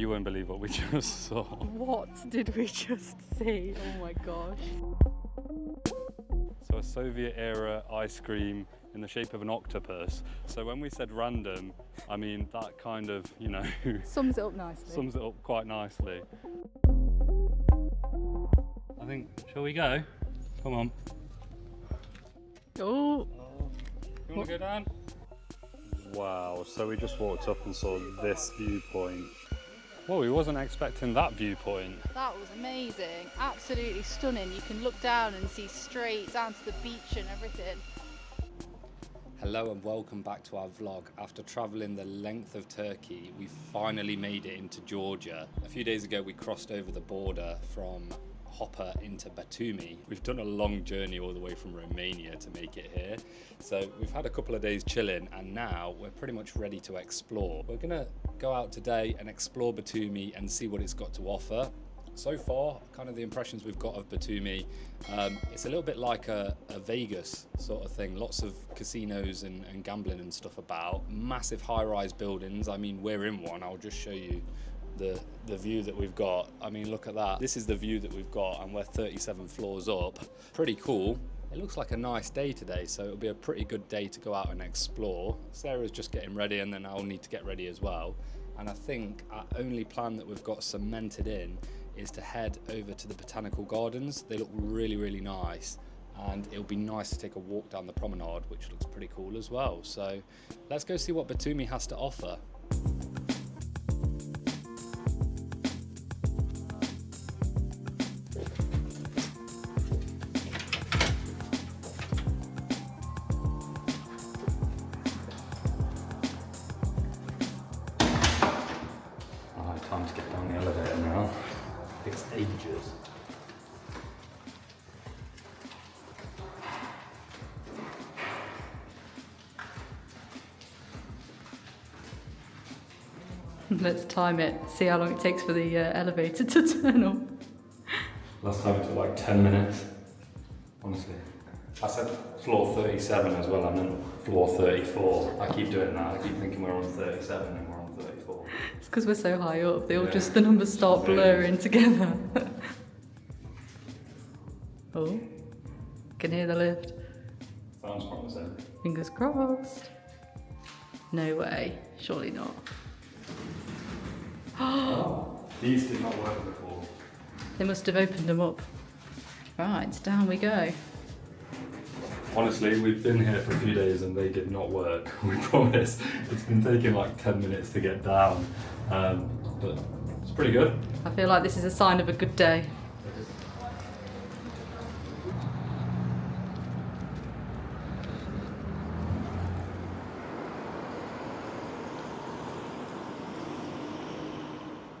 You won't believe what we just saw. What did we just see? Oh my gosh. So a Soviet era ice cream in the shape of an octopus. So when we said random, I mean that kind of, you know, Sums it up nicely. sums it up quite nicely. I think, shall we go? Come on. Oh. You want to go down? Wow, so we just walked up and saw this viewpoint. Well, we wasn't expecting that viewpoint. That was amazing. Absolutely stunning. You can look down and see straight down to the beach and everything. Hello and welcome back to our vlog. After travelling the length of Turkey, we finally made it into Georgia. A few days ago we crossed over the border from Hopper into Batumi. We've done a long journey all the way from Romania to make it here. So we've had a couple of days chilling and now we're pretty much ready to explore. We're gonna go out today and explore Batumi and see what it's got to offer. So far, kind of the impressions we've got of Batumi, it's a little bit like a Vegas sort of thing. Lots of casinos and gambling and stuff about. Massive high-rise buildings. I mean, we're in one. I'll just show you the view that we've got. I mean, look at that. This is the view that we've got and we're 37 floors up. Pretty cool. It looks like a nice day today, so it'll be a pretty good day to go out and explore. Sarah's just getting ready and then I'll need to get ready as well. And I think our only plan that we've got cemented in is to head over to the Botanical Gardens. They look really, really nice. And it'll be nice to take a walk down the promenade, which looks pretty cool as well. So let's go see what Batumi has to offer. Time to get down the elevator now. It takes ages. Let's time it. See how long it takes for the elevator to turn up. Last time it took like 10 minutes, honestly. I said floor 37 as well, I meant floor 34. I keep doing that, I keep thinking we're on 37 and we're on 34. It's because we're so high up, they all just, the numbers start blurring together. Oh, can hear the lift. Sounds promising. Fingers crossed. No way, surely not. Oh, these did not work before. They must have opened them up. Right, down we go. Honestly, we've been here for a few days and they did not work, we promise. It's been taking like 10 minutes to get down, but it's pretty good. I feel like this is a sign of a good day.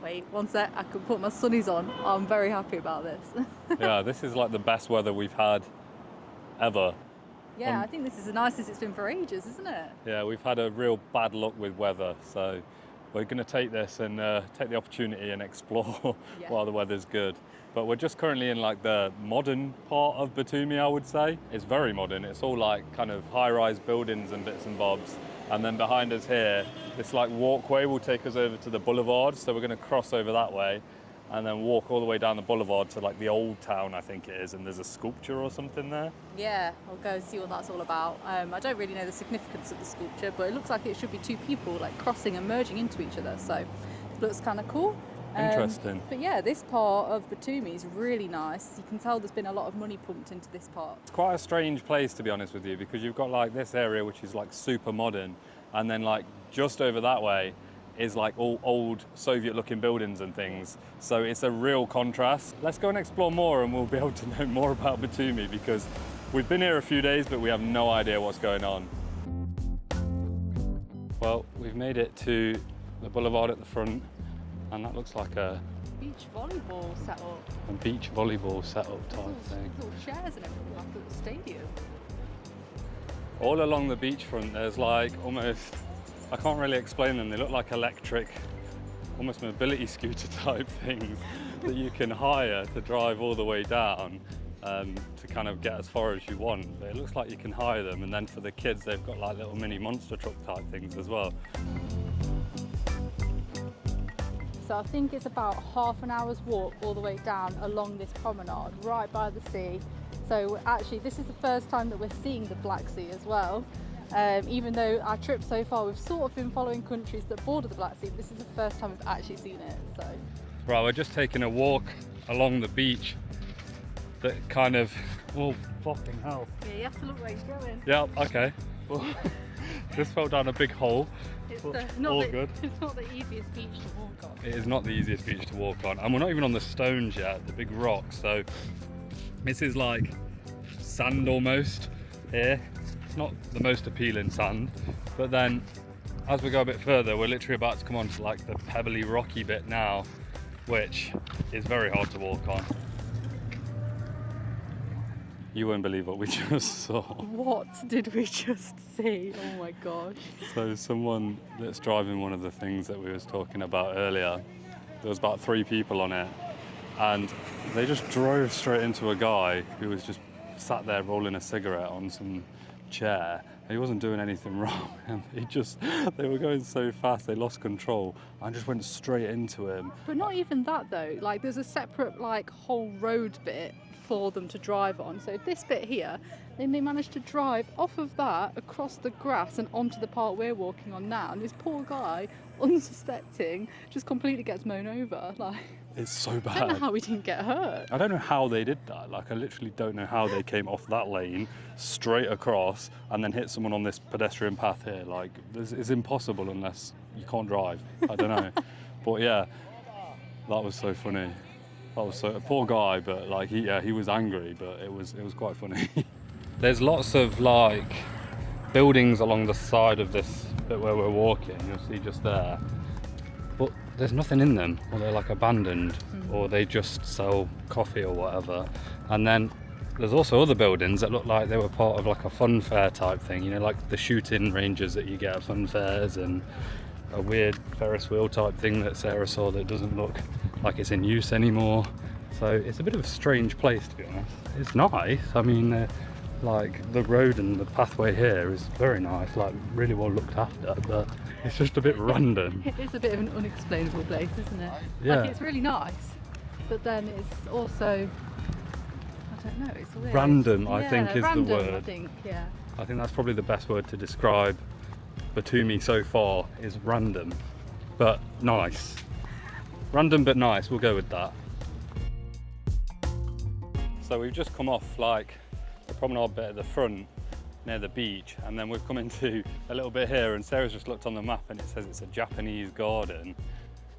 Wait, one sec, I can put my sunnies on. I'm very happy about this. Yeah, this is like the best weather we've had ever. Yeah, I think this is the nicest it's been for ages, isn't it? Yeah, we've had a real bad luck with weather, so we're going to take this and take the opportunity and explore while the weather's good. But we're just currently in like the modern part of Batumi, I would say. It's very modern. It's all like kind of high-rise buildings and bits and bobs. And then behind us here, this like walkway will take us over to the boulevard. So we're going to cross over that way and then walk all the way down the boulevard to like the old town, I think it is, and there's a sculpture or something there. Yeah, I'll go and see what that's all about. I don't really know the significance of the sculpture, but it looks like it should be two people like crossing and merging into each other, so it looks kind of cool. Interesting. But yeah, this part of Batumi is really nice. You can tell there's been a lot of money pumped into this part. It's quite a strange place, to be honest with you, because you've got like this area which is like super modern, and then like just over that way is like all old Soviet looking buildings and things. So it's a real contrast. Let's go and explore more and we'll be able to know more about Batumi, because we've been here a few days but we have no idea what's going on. Well, we've made it to the boulevard at the front and that looks like a Beach volleyball setup. A beach volleyball setup type thing. Little chairs and everything like a little stadium. All along the beachfront there's like almost, I can't really explain them, they look like electric, almost mobility scooter type things that you can hire to drive all the way down to kind of get as far as you want. But it looks like you can hire them, and then for the kids they've got like little mini monster truck type things as well. so I think it's about half an hour's walk all the way down along this promenade right by the sea. So actually this is the first time that we're seeing the Black Sea as well. Even though our trip so far we've sort of been following countries that border the Black Sea, this is the first time we've actually seen it. So right, we're just taking a walk along the beach that kind of, oh fucking hell. yeah, you have to look where you're going. Yeah, okay. Well, just fell down a big hole. It's all good. It's not the easiest beach to walk on. It is not the easiest beach to walk on, and we're not even on the stones yet, the big rocks. So this is like sand almost here. It's not the most appealing sand, but then as we go a bit further, we're literally about to come onto like the pebbly rocky bit now, which is very hard to walk on. You won't believe what we just saw. What did we just see? Oh my gosh. So someone that's driving one of the things that we was talking about earlier, there was about 3 people on it, and they just drove straight into a guy who was just sat there rolling a cigarette on some chair. He wasn't doing anything wrong, and they were going so fast they lost control and just went straight into him. But not even that though, like there's a separate like whole road bit for them to drive on. So this bit here, then they managed to drive off of that across the grass and onto the part we're walking on now, and this poor guy, unsuspecting, just completely gets mown over. Like, it's so bad. I don't know how we didn't get hurt. I don't know how they did that. Like, I literally don't know how they came off that lane straight across and then hit someone on this pedestrian path here. Like, it's impossible unless you can't drive. I don't know. But yeah, that was so funny. That was so, a poor guy, but like he was angry, but it was quite funny. There's lots of like buildings along the side of this bit where we're walking. You'll see just there. But there's nothing in them, or they're like abandoned, or they just sell coffee or whatever. And then there's also other buildings that look like they were part of like a fun fair type thing, you know, like the shooting ranges that you get at fun fairs, and a weird Ferris wheel type thing that Sarah saw that doesn't look like it's in use anymore. So it's a bit of a strange place, to be honest. It's nice. I mean, like the road and the pathway here is very nice, like really well looked after, but it's just a bit random. It is a bit of an unexplainable place, isn't it? Yeah. Like, it's really nice, but then it's also, I don't know, it's weird. Random, I think, is random, the word. I think, yeah. I think that's probably the best word to describe Batumi so far, is random, but nice. Random but nice, we'll go with that. So we've just come off like the promenade bit at the front near the beach, and then we've come into a little bit here, and Sarah's just looked on the map and it says it's a Japanese garden,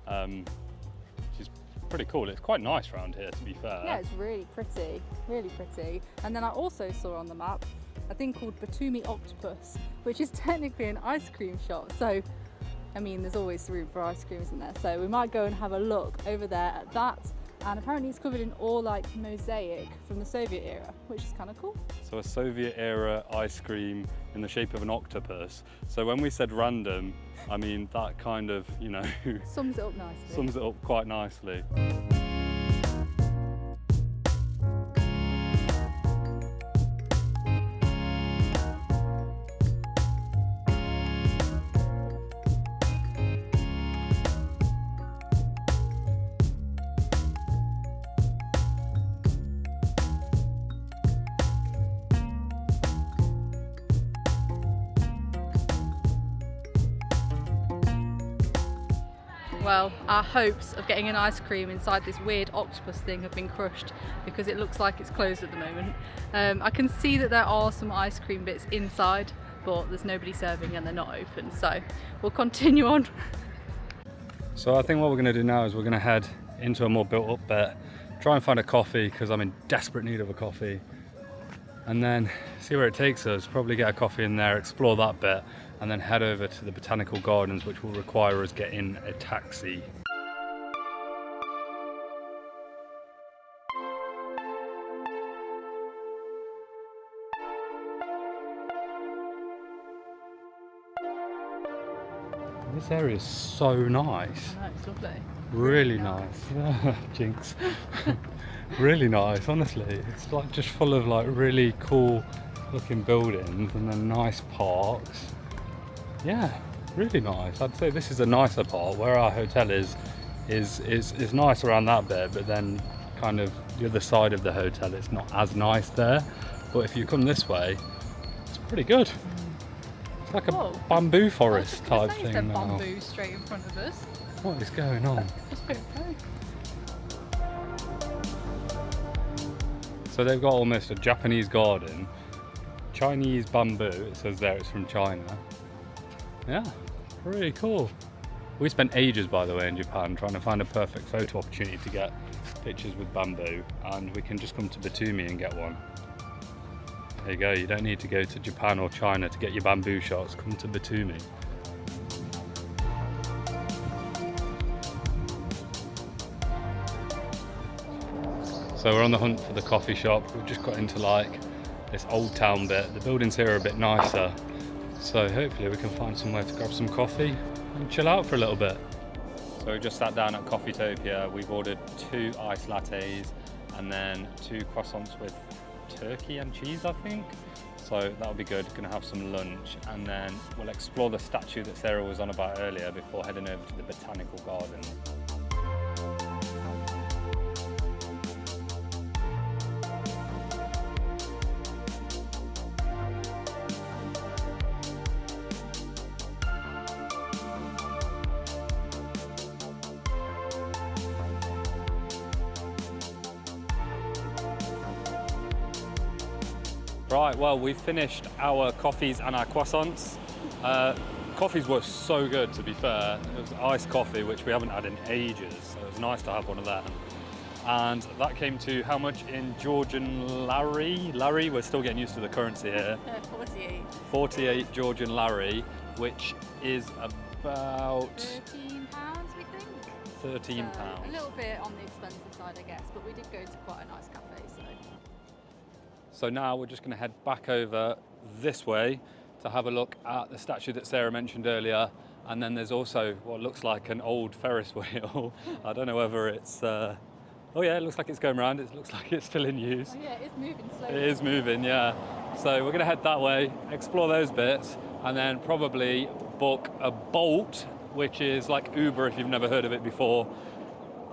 which is pretty cool. It's quite nice around here, to be fair. Yeah, it's really pretty, really pretty. And then I also saw on the map a thing called Batumi Octopus, which is technically an ice cream shop. So, I mean, there's always room for ice cream, isn't there? So we might go and have a look over there at that. And apparently it's covered in all like mosaic from the Soviet era, which is kind of cool. So a Soviet era ice cream in the shape of an octopus. So when we said random, I mean, that kind of, you know, sums it up nicely. Sums it up quite nicely. Well, our hopes of getting an ice cream inside this weird octopus thing have been crushed because it looks like it's closed at the moment. I can see that there are some ice cream bits inside, but there's nobody serving and they're not open, so we'll continue on. So I think what we're going to do now is we're going to head into a more built up bit, try and find a coffee because I'm in desperate need of a coffee, and then see where it takes us. Probably get a coffee in there, explore that bit, and then head over to the Botanical Gardens, which will require us getting a taxi. This area is so nice. I know, it's lovely. Really nice. Jinx. Really nice, honestly. It's like just full of like really cool looking buildings and then nice parks. Yeah, really nice. I'd say this is a nicer part. Where our hotel is is nice around that bit, but then kind of the other side of the hotel, it's not as nice there. But if you come this way, it's pretty good. It's like a bamboo forest type thing now. now. Bamboo straight in front of us. What is going on? Just don't know. So they've got almost a Japanese garden, Chinese bamboo, it says there it's from China. Yeah, really cool. We spent ages, by the way, in Japan trying to find a perfect photo opportunity to get pictures with bamboo, and we can just come to Batumi and get one. There you go, you don't need to go to Japan or China to get your bamboo shots, come to Batumi. So we're on the hunt for the coffee shop. We've just got into like this old town bit. The buildings here are a bit nicer. So hopefully we can find somewhere to grab some coffee and chill out for a little bit. So we just sat down at Coffeetopia. We've ordered 2 iced lattes and then 2 croissants with turkey and cheese, I think. So that'll be good. Gonna have some lunch and then we'll explore the statue that Sarah was on about earlier before heading over to the Botanical Gardens. Right, well, we've finished our coffees and our croissants. Coffees were so good, to be fair. It was iced coffee, which we haven't had in ages, so it was nice to have one of them. And that came to how much in Georgian lari? Lari, we're still getting used to the currency here. 48. 48 Georgian lari, which is about £13, we think. £13. A little bit on the expensive side, I guess, but we did go to quite a nice cafe, so. So now we're just going to head back over this way to have a look at the statue that Sarah mentioned earlier. And then there's also what looks like an old Ferris wheel. I don't know whether it's... oh yeah, it looks like it's going around. It looks like it's still in use. Oh yeah, it's moving slowly. It is moving, yeah. So we're going to head that way, explore those bits, and then probably book a Bolt, which is like Uber if you've never heard of it before.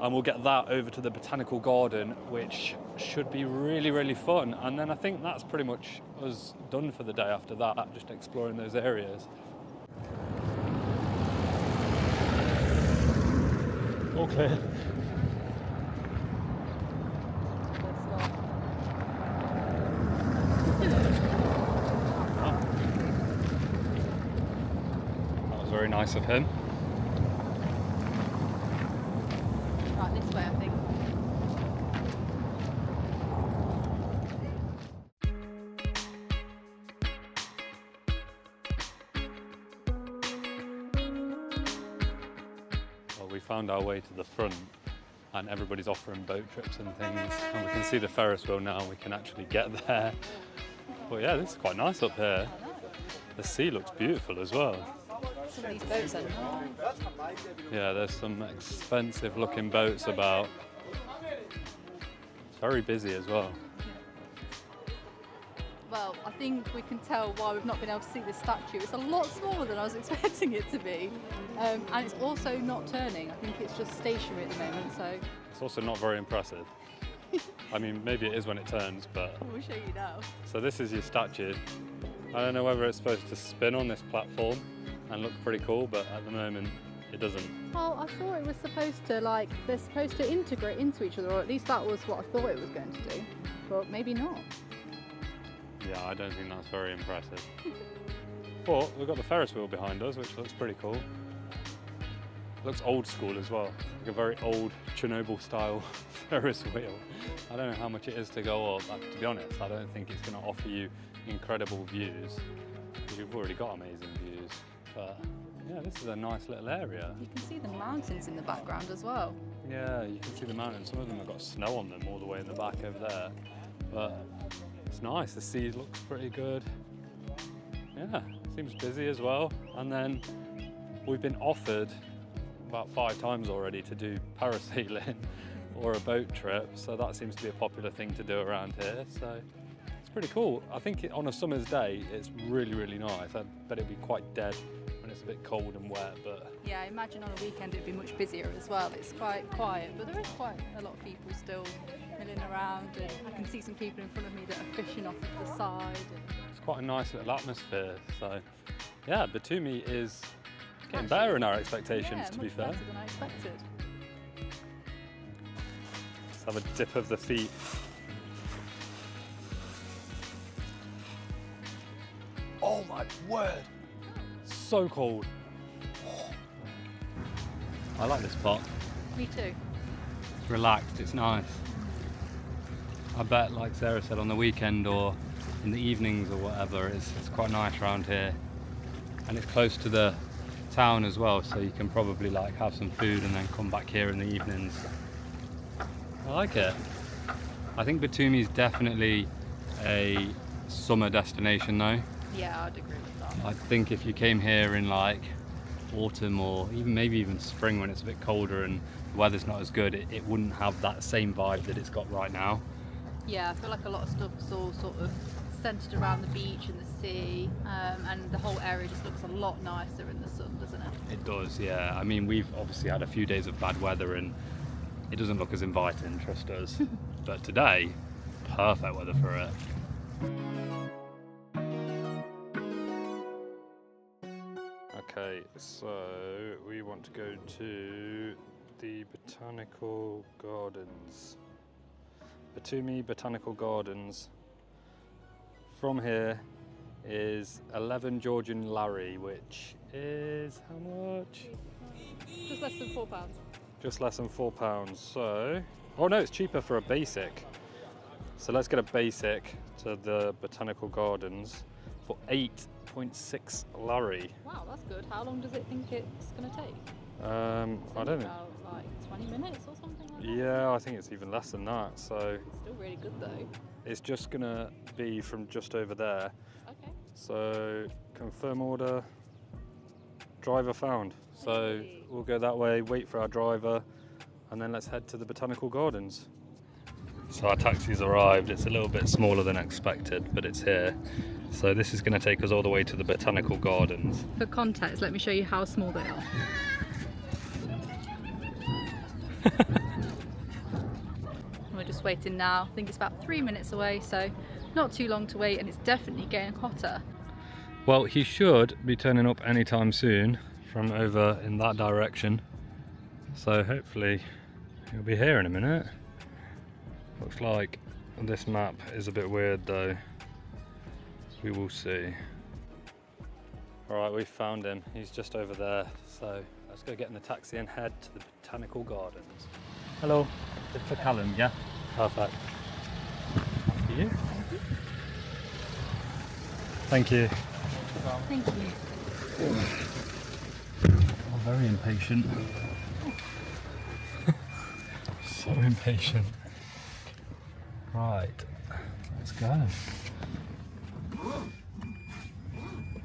And we'll get that over to the Botanical Garden, which should be really, really fun. And then I think that's pretty much us done for the day after that, just exploring those areas. All clear. That was very nice of him. Right, this way, I think. Well, we found our way to the front and everybody's offering boat trips and things. And we can see the Ferris wheel now, we can actually get there. But yeah, this is quite nice up here. The sea looks beautiful as well. Some of these boats are nice. Yeah, there's some expensive looking boats about. It's very busy as well. Well, I think we can tell why we've not been able to see this statue. It's a lot smaller than I was expecting it to be. And it's also not turning. I think it's just stationary at the moment, so... It's also not very impressive. I mean, maybe it is when it turns, but... We'll show you now. So this is your statue. I don't know whether it's supposed to spin on this platform and look pretty cool, but at the moment it doesn't. Well, I thought it was supposed to, like, they're supposed to integrate into each other, or at least that was what I thought it was going to do. But maybe not. Yeah, I don't think that's very impressive. But we've got the Ferris wheel behind us, which looks pretty cool. It looks old school as well, like a very old Chernobyl style Ferris wheel. I don't know how much it is to go up. To be honest, I don't think it's going to offer you incredible views, because you've already got amazing views. But yeah, this is a nice little area. You can see the mountains in the background as well. Yeah, you can see the mountains. Some of them have got snow on them all the way in the back over there. But it's nice, the sea looks pretty good. Yeah, seems busy as well. And then we've been offered about 5 times already to do parasailing or a boat trip, so that seems to be a popular thing to do around here. So it's pretty cool. I think on a summer's day it's really, really nice. I bet it'd be quite dead when it's it's a bit cold and wet, but Yeah, I imagine on a weekend it'd be much busier as well. It's quite quiet, but there is quite a lot of people still milling around, and I can see some people in front of me that are fishing off to the side. it's quite a nice little atmosphere. So yeah, Batumi is getting Actually, better than our expectations, yeah, to be much fair. better than I expected. Let's have a dip of the feet. Oh my word! So cold. I like this spot. Me too. It's relaxed, it's nice. I bet, like Sarah said, on the weekend or in the evenings or whatever, it's quite nice around here. And it's close to the town as well, so you can probably like have some food and then come back here in the evenings. I like it. I think Batumi is definitely a summer destination though. Yeah, I'd agree with that. I think if you came here in like autumn or maybe even spring when it's a bit colder and the weather's not as good, it wouldn't have that same vibe that it's got right now. Yeah, I feel like a lot of stuff's all sort of centred around the beach and the sea, and the whole area just looks a lot nicer in the sun, doesn't it? It does, yeah. I mean, we've obviously had a few days of bad weather and it doesn't look as inviting, trust us. But today, perfect weather for it. Okay, so we want to go to the Botanical Gardens. Batumi Botanical Gardens. From here is 11 Georgian Lari, which is how much? Just less than £4. Just less than £4. So, oh no, it's cheaper for a basic. So let's get a basic to the Botanical Gardens for 8.6 Lari. Wow, that's good. How long does it think it's going to take? I don't know. About like 20 minutes or something like that? Yeah, I think it's even less than that. So It's still really good though. it's just gonna be from just over there. Okay. So confirm order, driver found. So Hey. we'll go that way, wait for our driver, and then let's head to the Botanical Gardens. So our taxi's arrived. It's a little bit smaller than expected, but it's here. So this is going to take us all the way to the Botanical Gardens. For context, let me show you how small they are. We're just waiting now. I think it's about 3 minutes away, so not too long to wait, and it's definitely getting hotter. Well, he should be turning up anytime soon from over in that direction. So hopefully he'll be here in a minute. Looks like this map is a bit weird though. We will see. Alright, we found him. He's just over there. So let's go get in the taxi and head to the Botanical Gardens. Hello. It's for Callum, yeah? Perfect. For you? Thank you. Thank you. I'm very impatient. So impatient. Right, let's go. You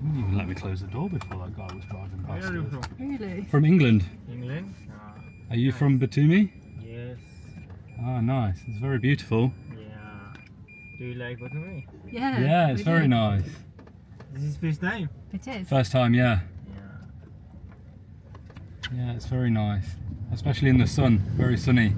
didn't even let me close the door before that guy was driving past us. Really? From England. England? Are you from Batumi? Yes. Oh, nice. It's very beautiful. Yeah. Do you like Batumi? Yeah. Yeah, it's we very do. nice. This is first time? It is. First time, yeah. Yeah. Yeah, it's very nice. Especially in the sun. Very sunny.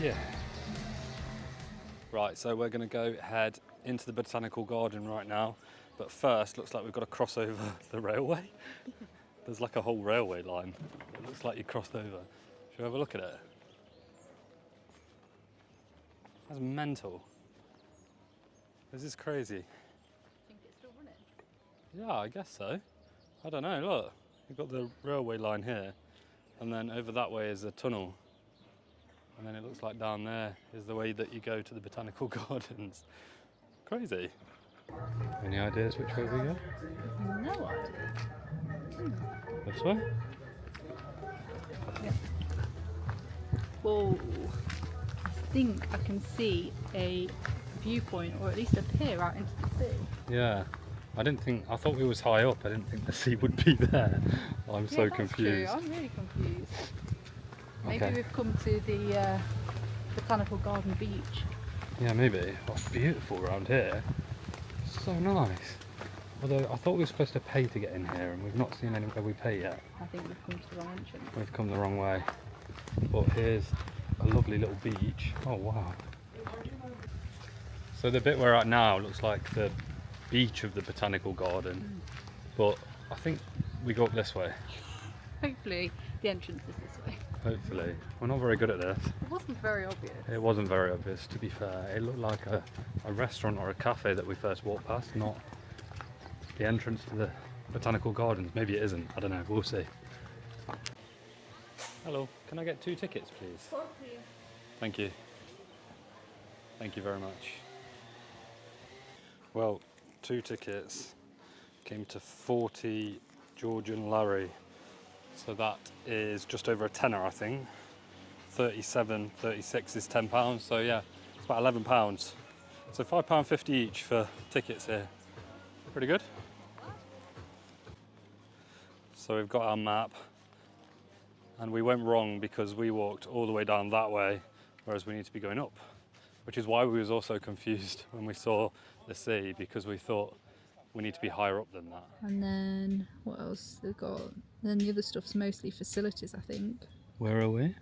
Yeah. Right, so we're going to go head into the Botanical Garden right now. But first, looks like we've got to cross over the railway. There's like a whole railway line. It looks like you crossed over. Should we have a look at it? That's mental. This is crazy. Think it's still running? Yeah, I guess so. I don't know, look. You've got the railway line here, and then over that way is a tunnel. And then it looks like down there is the way that you go to the Botanical Gardens. Crazy. Any ideas which way we go? No idea. This way? Yeah. Whoa. I think I can see a viewpoint, or at least a pier out into the sea. Yeah. I thought we was high up. I didn't think the sea would be there. I'm so That's confused. True. I'm really confused. Maybe Okay. we've come to the Botanical Garden beach. Yeah, maybe. Oh, it's beautiful around here. So nice. Although I thought we were supposed to pay to get in here, and we've not seen anywhere we pay yet. I think we've come to the wrong entrance. We've come the wrong way. But here's a lovely little beach. Oh wow. So the bit we're at now looks like the beach of the Botanical Garden. But I think we go up this way. Hopefully the entrance is this way. Hopefully. We're not very good at this. It wasn't very obvious. It wasn't very obvious, to be fair. It looked like a restaurant or a cafe that we first walked past, not the entrance to the Botanical Gardens. Maybe it isn't. I don't know. We'll see. Hello. Can I get 2 tickets, please? Thank you. Thank you very much. Well, 2 tickets came to 40 Georgian lari. So that is just over a tenner, I think. 37, 36 is £10. So yeah, it's about £11. So £5.50 each for tickets here. Pretty good. So we've got our map, and we went wrong because we walked all the way down that way, whereas we need to be going up, which is why we was also confused when we saw the sea, because we thought we need to be higher up than that. And then what else they've got? Then the other stuff's mostly facilities, I think. Where are we?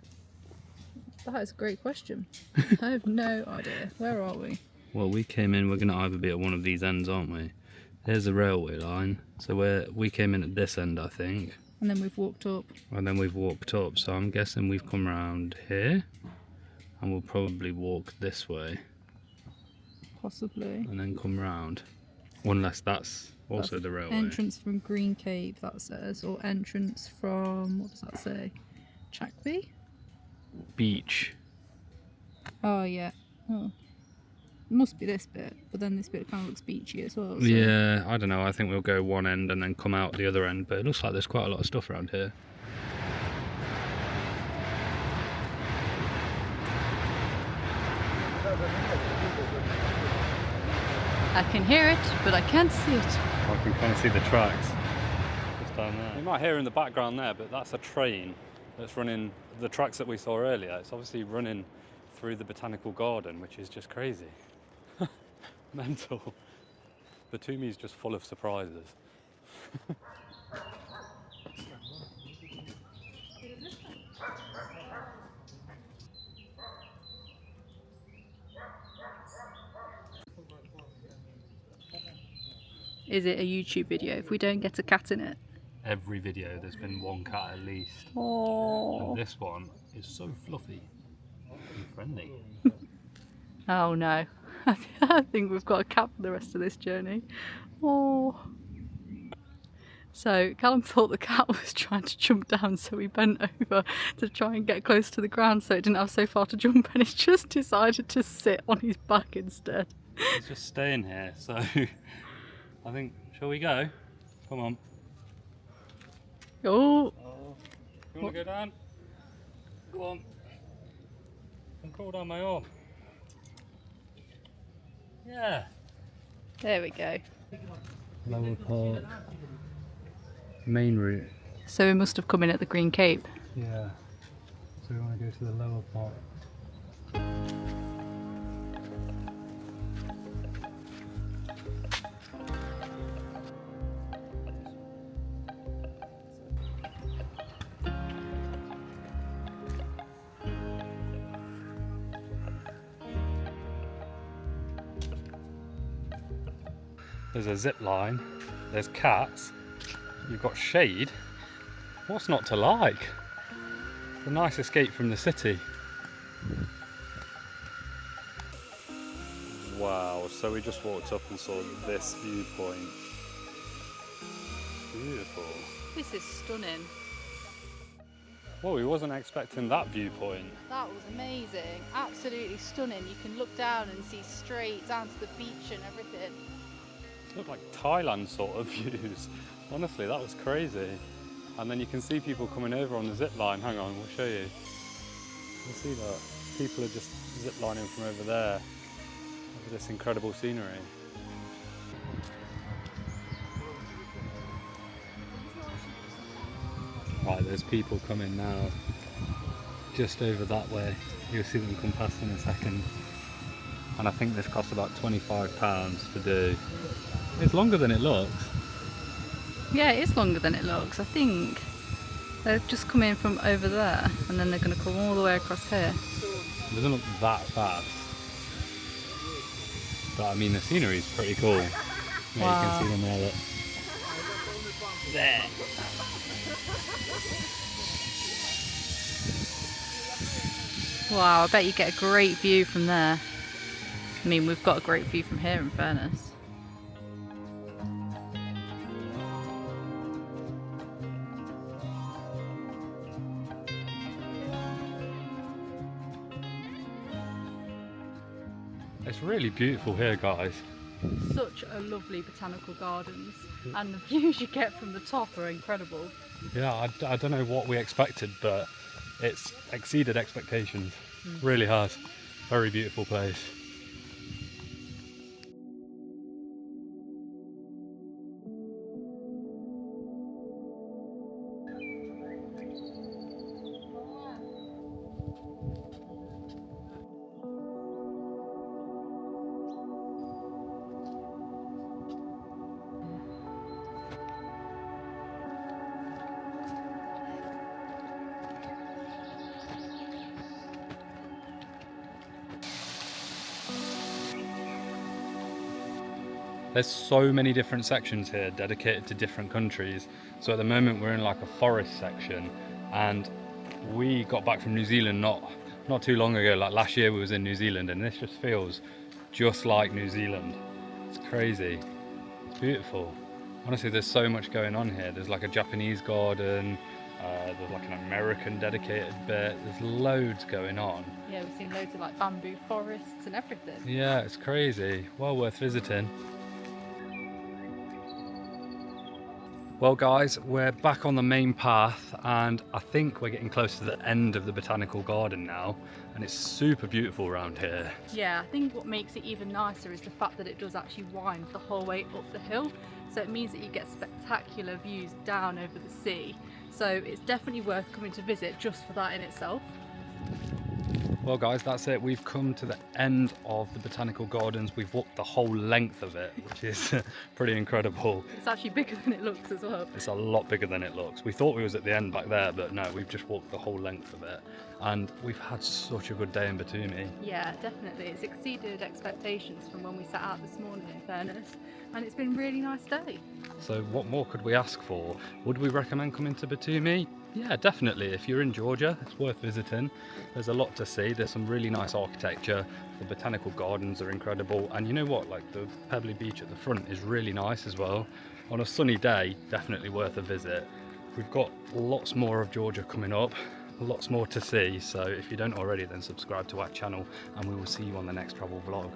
That is a great question. I have no idea. Where are we? Well, we came in, we're going to either be at one of these ends, aren't we? There's the railway line, so we came in at this end, I think. And then we've walked up. And then we've walked up, so I'm guessing we've come around here, and we'll probably walk this way, Possibly. and then come round. Unless that's also the railway. Entrance from Green Cave, that says. Or entrance from, what does that say? Chakby? Beach. Oh, yeah. Oh. It must be this bit, but then this bit kind of looks beachy as well. So. Yeah, I don't know, I think we'll go one end and then come out the other end, but it looks like there's quite a lot of stuff around here. I can hear it, but I can't see it. I can kind of see the tracks just down there. You might hear in the background there, but that's a train that's running the tracks that we saw earlier. It's obviously running through the Botanical Garden, which is just crazy. Mental. Batumi is just full of surprises. Is it a YouTube video if we don't get a cat in it? Every video there's been one cat at least. Oh. And this one is so fluffy and friendly. Oh no. I think we've got a cat for the rest of this journey. Oh. So Callum thought the cat was trying to jump down, so he bent over to try and get close to the ground so it didn't have so far to jump, and he just decided to sit on his back instead. He's just staying here, so I think, shall we go? Come on. Oh. You want to go down? Go on. And crawl down my arm. Yeah. There we go. Lower part. Main route. So we must have come in at the Green Cape. Yeah. So we want to go to the lower part. There's a zip line, there's cats, you've got shade. What's not to like? It's a nice escape from the city. Wow, so we just walked up and saw this viewpoint. Beautiful. This is stunning. Well, we wasn't expecting that viewpoint. That was amazing. Absolutely stunning. You can look down and see straight down to the beach and everything. Look like Thailand sort of views. Honestly, that was crazy. And then you can see people coming over on the zip line. Hang on, we'll show you. You see that? People are just zip lining from over there over this incredible scenery. Right, there's people coming now just over that way. You'll see them come past in a second. And I think this costs about £25 to do. It's longer than it looks. Yeah, it is longer than it looks. I think they're just coming from over there and then they're going to come all the way across here. It doesn't look that fast. But I mean, the scenery is pretty cool. Yeah, Wow. you can see them there. Look. There. Wow, I bet you get a great view from there. I mean, we've got a great view from here in fairness. It's really beautiful here, guys. Such a lovely botanical gardens, and the views you get from the top are incredible. Yeah, I don't know what we expected, but it's exceeded expectations. Really has. Very beautiful place. There's so many different sections here dedicated to different countries. So at the moment we're in like a forest section, and we got back from New Zealand not too long ago. Like last year we was in New Zealand, and this just feels just like New Zealand. It's crazy. It's beautiful. Honestly, there's so much going on here. There's like a Japanese garden, there's like an American dedicated bit. There's loads going on. Yeah, we've seen loads of like bamboo forests and everything. Yeah, it's crazy. Well worth visiting. Well guys, we're back on the main path, and I think we're getting close to the end of the botanical garden now, and it's super beautiful around here. Yeah, I think what makes it even nicer is the fact that it does actually wind the whole way up the hill, so it means that you get spectacular views down over the sea. So it's definitely worth coming to visit just for that in itself. Well guys, that's it. We've come to the end of the Botanical Gardens. We've walked the whole length of it, which is pretty incredible. It's actually bigger than it looks as well. It's a lot bigger than it looks. We thought we was at the end back there, but no, we've just walked the whole length of it. And we've had such a good day in Batumi. Yeah, definitely. It's exceeded expectations from when we sat out this morning, in fairness. And it's been a really nice day. So what more could we ask for? Would we recommend coming to Batumi? Yeah, definitely. If you're in Georgia, it's worth visiting. There's a lot to see. There's some really nice architecture. The botanical gardens are incredible. And you know what? Like the pebbly beach at the front is really nice as well. On a sunny day, definitely worth a visit. We've got lots more of Georgia coming up, lots more to see. So if you don't already, then subscribe to our channel, and we will see you on the next travel vlog.